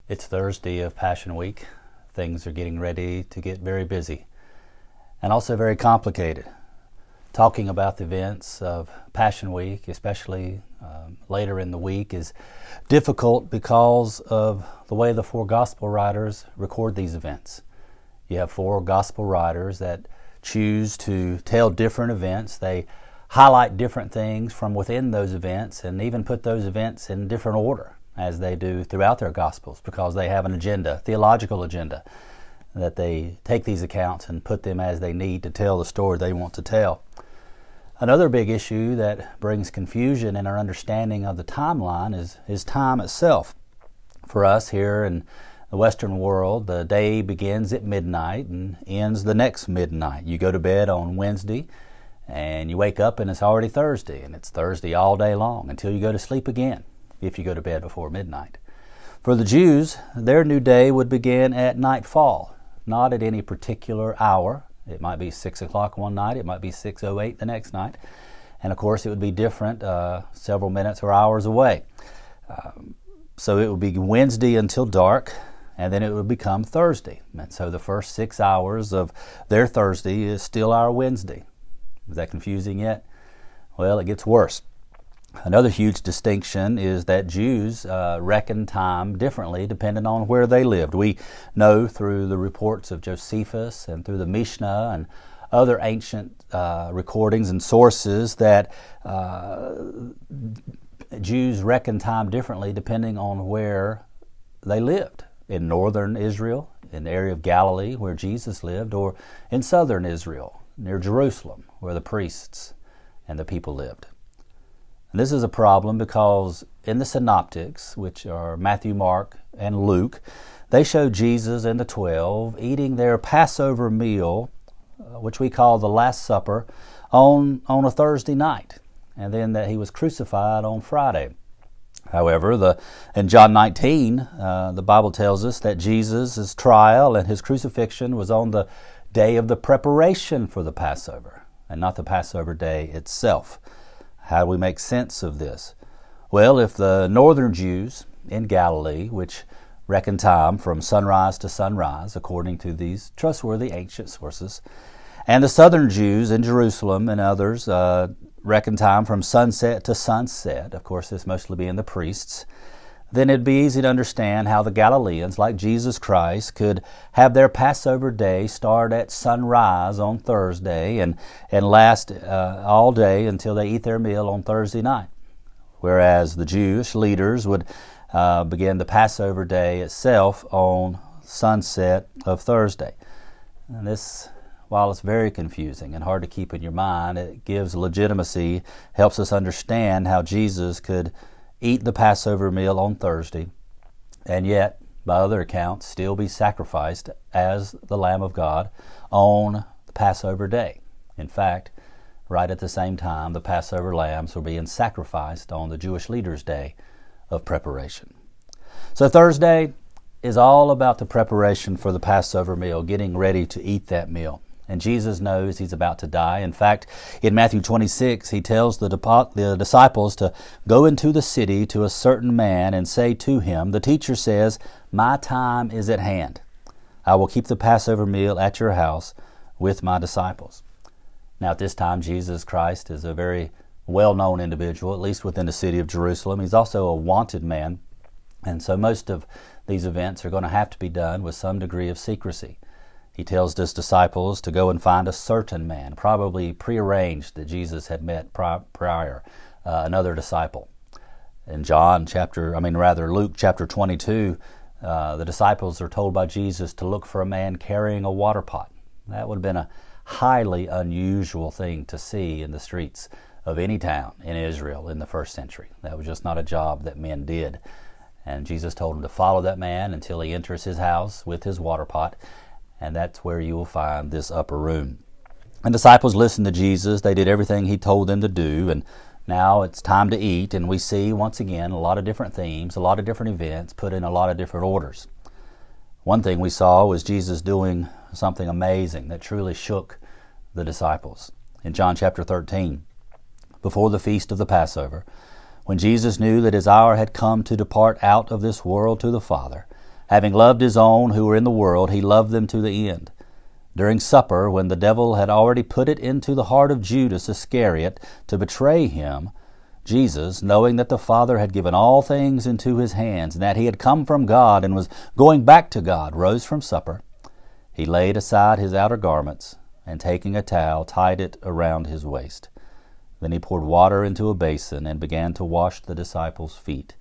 It's Thursday of Passion Week. Things are getting ready to get very busy and also very complicated. Talking about the events of Passion Week, especially later in the week, is difficult because of the way the four gospel writers record these events. You have four gospel writers that choose to tell different events. They highlight different things from within those events and even put those events in different order, as they do throughout their Gospels, because they have an agenda, theological agenda, that they take these accounts and put them as they need to tell the story they want to tell. Another big issue that brings confusion in our understanding of the timeline is time itself. For us here in the Western world, the day begins at midnight and ends the next midnight. You go to bed on Wednesday and you wake up and it's already Thursday, and it's Thursday all day long until you go to sleep again, if you go to bed before midnight. For the Jews, their new day would begin at nightfall, not at any particular hour. It might be 6 o'clock one night, it might be 6:08 the next night, and of course it would be different several minutes or hours away. So it would be Wednesday until dark, and then it would become Thursday. And so the first 6 hours of their Thursday is still our Wednesday. Is that confusing yet? Well, it gets worse. Another huge distinction is that Jews reckon time differently depending on where they lived. We know through the reports of Josephus and through the Mishnah and other ancient recordings and sources that Jews reckon time differently depending on where they lived. In northern Israel, in the area of Galilee where Jesus lived, or in southern Israel, near Jerusalem, where the priests and the people lived. And this is a problem because in the Synoptics, which are Matthew, Mark, and Luke, they show Jesus and the 12 eating their Passover meal, which we call the Last Supper, on a Thursday night, and then that he was crucified on Friday. However, in John 19, the Bible tells us that Jesus' trial and his crucifixion was on the day of the preparation for the Passover, and not the Passover day itself. How do we make sense of this? Well, if the northern Jews in Galilee, which reckon time from sunrise to sunrise, according to these trustworthy ancient sources, and the southern Jews in Jerusalem and others reckon time from sunset to sunset, of course this mostly being the priests, then it'd be easy to understand how the Galileans, like Jesus Christ, could have their Passover day start at sunrise on Thursday and last all day until they eat their meal on Thursday night. Whereas the Jewish leaders would begin the Passover day itself on sunset of Thursday. And this, while it's very confusing and hard to keep in your mind, it gives legitimacy, helps us understand how Jesus could eat the Passover meal on Thursday, and yet, by other accounts, still be sacrificed as the Lamb of God on the Passover day. In fact, right at the same time, the Passover lambs were being sacrificed on the Jewish leaders' day of preparation. So Thursday is all about the preparation for the Passover meal, getting ready to eat that meal. And Jesus knows he's about to die. In fact, in Matthew 26, he tells the disciples to go into the city to a certain man and say to him, the teacher says, "My time is at hand. I will keep the Passover meal at your house with my disciples." Now at this time, Jesus Christ is a very well-known individual, at least within the city of Jerusalem. He's also a wanted man. And so most of these events are going to have to be done with some degree of secrecy. He tells his disciples to go and find a certain man, probably prearranged that Jesus had met prior, another disciple. In Luke chapter 22, the disciples are told by Jesus to look for a man carrying a water pot. That would have been a highly unusual thing to see in the streets of any town in Israel in the first century. That was just not a job that men did. And Jesus told him to follow that man until he enters his house with his water pot, and that's where you will find this upper room. And disciples listened to Jesus. They did everything he told them to do, and now it's time to eat, and we see once again a lot of different themes, a lot of different events put in a lot of different orders. One thing we saw was Jesus doing something amazing that truly shook the disciples. In John chapter 13, before the feast of the Passover, when Jesus knew that his hour had come to depart out of this world to the Father, Having loved his own who were in the world, he loved them to the end. During supper, when the devil had already put it into the heart of Judas Iscariot to betray him, Jesus, knowing that the Father had given all things into his hands, and that he had come from God and was going back to God, rose from supper. He laid aside his outer garments, and taking a towel, tied it around his waist. Then he poured water into a basin and began to wash the disciples' feet,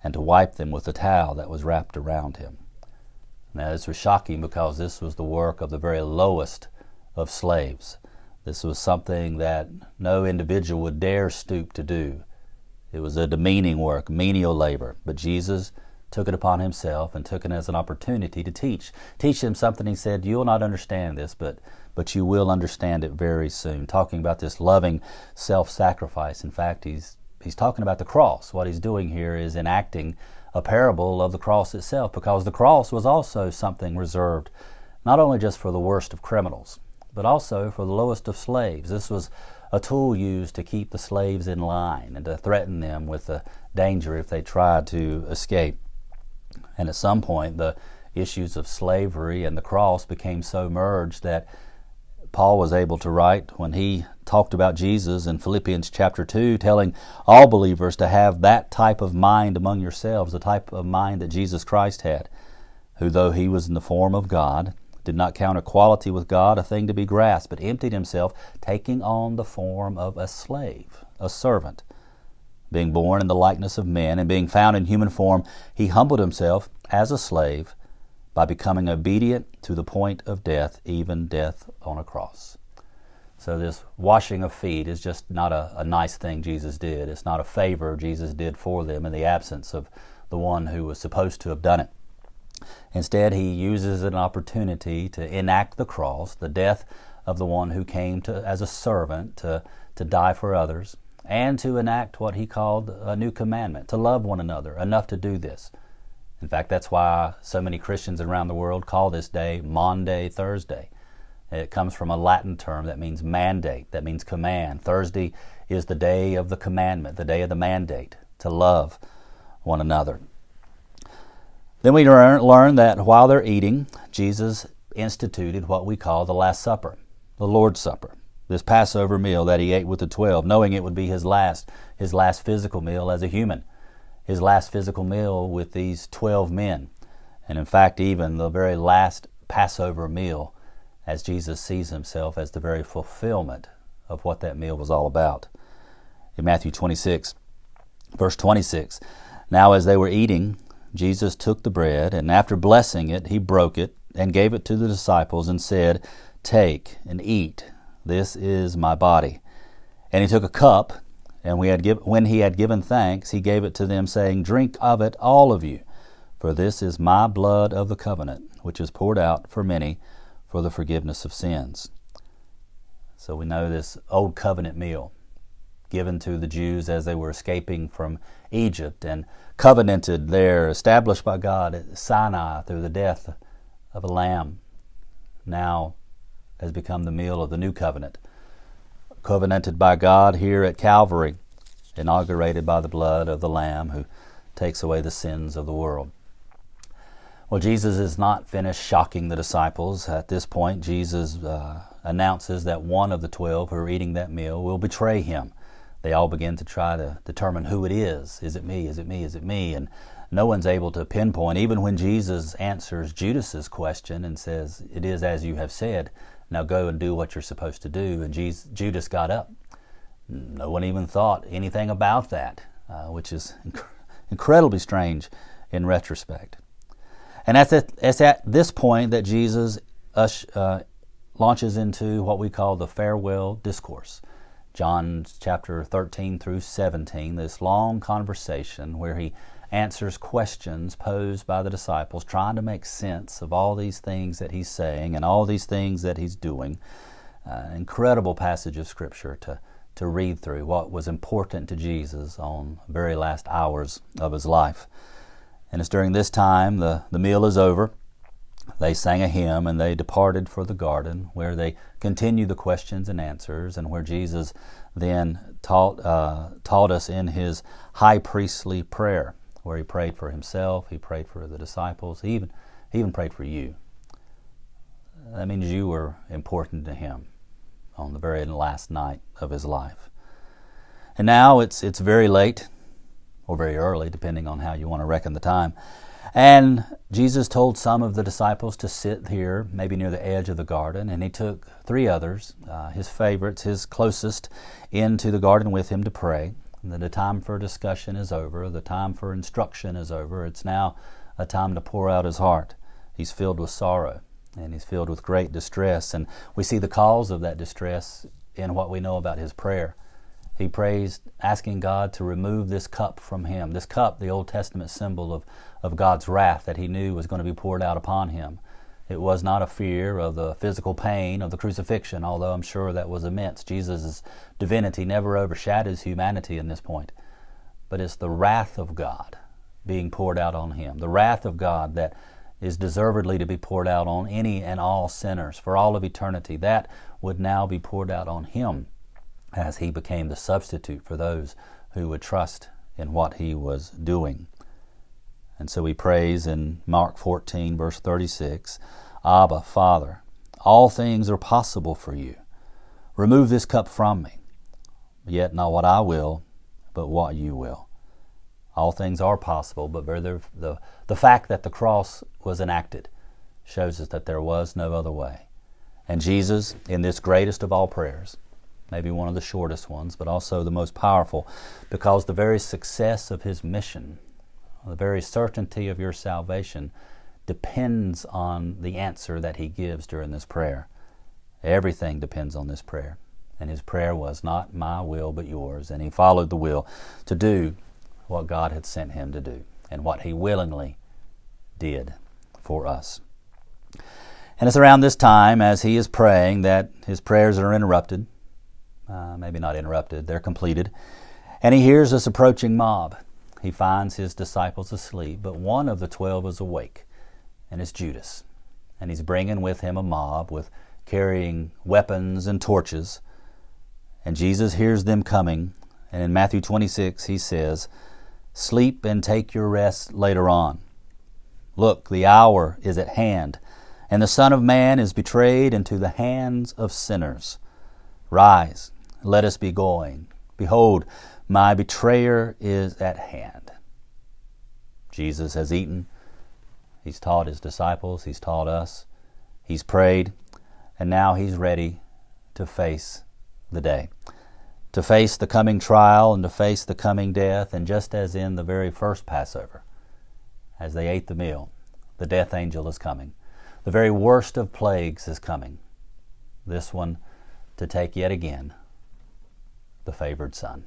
and to wipe them with the towel that was wrapped around him. Now this was shocking because this was the work of the very lowest of slaves. This was something that no individual would dare stoop to do. It was a demeaning work, menial labor. But Jesus took it upon himself and took it as an opportunity to teach. Teach them something. He said, "You will not understand this, but you will understand it very soon." Talking about this loving self-sacrifice. In fact, he's talking about the cross. What he's doing here is enacting a parable of the cross itself, because the cross was also something reserved not only just for the worst of criminals, but also for the lowest of slaves. This was a tool used to keep the slaves in line and to threaten them with the danger if they tried to escape. And at some point, the issues of slavery and the cross became so merged that Paul was able to write, when he talked about Jesus in Philippians chapter 2, telling all believers to have that type of mind among yourselves, the type of mind that Jesus Christ had, who, though he was in the form of God, did not count equality with God a thing to be grasped, but emptied himself, taking on the form of a slave, a servant. Being born in the likeness of men, and being found in human form, he humbled himself as a slave by becoming obedient to the point of death, even death on a cross. So this washing of feet is just not a nice thing Jesus did. It's not a favor Jesus did for them in the absence of the one who was supposed to have done it. Instead, he uses an opportunity to enact the cross, the death of the one who came as a servant to die for others, and to enact what he called a new commandment, to love one another enough to do this. In fact, that's why so many Christians around the world call this day Maundy Thursday. It comes from a Latin term that means mandate, that means command. Thursday is the day of the commandment, the day of the mandate, to love one another. Then we learn that while they're eating, Jesus instituted what we call the Last Supper, the Lord's Supper, this Passover meal that he ate with the 12, knowing it would be his last physical meal as a human, his last physical meal with these 12 men, and in fact even the very last Passover meal, as Jesus sees himself as the very fulfillment of what that meal was all about. In Matthew 26, verse 26, "Now as they were eating, Jesus took the bread, and after blessing it, he broke it and gave it to the disciples and said, 'Take and eat, this is my body.' And he took a cup, and when he had given thanks, he gave it to them, saying, 'Drink of it, all of you, for this is my blood of the covenant, which is poured out for many for the forgiveness of sins.'" So we know this old covenant meal given to the Jews as they were escaping from Egypt and covenanted there, established by God at Sinai through the death of a lamb, now has become the meal of the new covenant, covenanted by God here at Calvary, inaugurated by the blood of the Lamb who takes away the sins of the world. Well, Jesus is not finished shocking the disciples. At this point, Jesus announces that one of the 12 who are eating that meal will betray him. They all begin to try to determine who it is. Is it me? Is it me? Is it me? And no one's able to pinpoint. Even when Jesus answers Judas's question and says, "It is as you have said, now go and do what you're supposed to do," and Judas got up. No one even thought anything about that, which is incredibly strange in retrospect. And it's at this point that Jesus launches into what we call the farewell discourse. John chapter 13 through 17, this long conversation where he answers questions posed by the disciples, trying to make sense of all these things that he's saying and all these things that he's doing. Incredible passage of Scripture to read through, what was important to Jesus on the very last hours of his life. And it's during this time, the meal is over. They sang a hymn and they departed for the garden, where they continued the questions and answers, and where Jesus then taught us in his high priestly prayer, where he prayed for himself, he prayed for the disciples, he even prayed for you. That means you were important to him on the very last night of his life. And now it's very late, or very early, depending on how you want to reckon the time. And Jesus told some of the disciples to sit here, maybe near the edge of the garden, and he took 3 others, his favorites, his closest, into the garden with him to pray. And the time for discussion is over. The time for instruction is over. It's now a time to pour out his heart. He's filled with sorrow, and he's filled with great distress. And we see the cause of that distress in what we know about his prayer. He prays, asking God to remove this cup from him. This cup, the Old Testament symbol of God's wrath that he knew was going to be poured out upon him. It was not a fear of the physical pain of the crucifixion, although I'm sure that was immense. Jesus' divinity never overshadows humanity in this point. But it's the wrath of God being poured out on him. The wrath of God that is deservedly to be poured out on any and all sinners for all of eternity. That would now be poured out on him, as he became the substitute for those who would trust in what he was doing. And so he prays in Mark 14, verse 36, Abba, Father, all things are possible for you. Remove this cup from me. Yet not what I will, but what you will. All things are possible, but the fact that the cross was enacted shows us that there was no other way. And Jesus, in this greatest of all prayers, maybe one of the shortest ones, but also the most powerful, because the very success of his mission, the very certainty of your salvation, depends on the answer that he gives during this prayer. Everything depends on this prayer. And his prayer was, not my will, but yours. And he followed the will to do what God had sent him to do, and what he willingly did for us. And it's around this time, as he is praying, that his prayers are interrupted. Maybe not interrupted, they're completed. And he hears this approaching mob. He finds his disciples asleep, but one of the 12 is awake, and it's Judas. And he's bringing with him a mob with carrying weapons and torches. And Jesus hears them coming, and in Matthew 26 he says, Sleep and take your rest later on. Look, the hour is at hand, and the Son of Man is betrayed into the hands of sinners. Rise, let us be going. Behold, my betrayer is at hand. Jesus has eaten. He's taught his disciples. He's taught us. He's prayed. And now he's ready to face the day, to face the coming trial and to face the coming death. And just as in the very first Passover, as they ate the meal, the death angel is coming. The very worst of plagues is coming. This one to take yet again the favored son.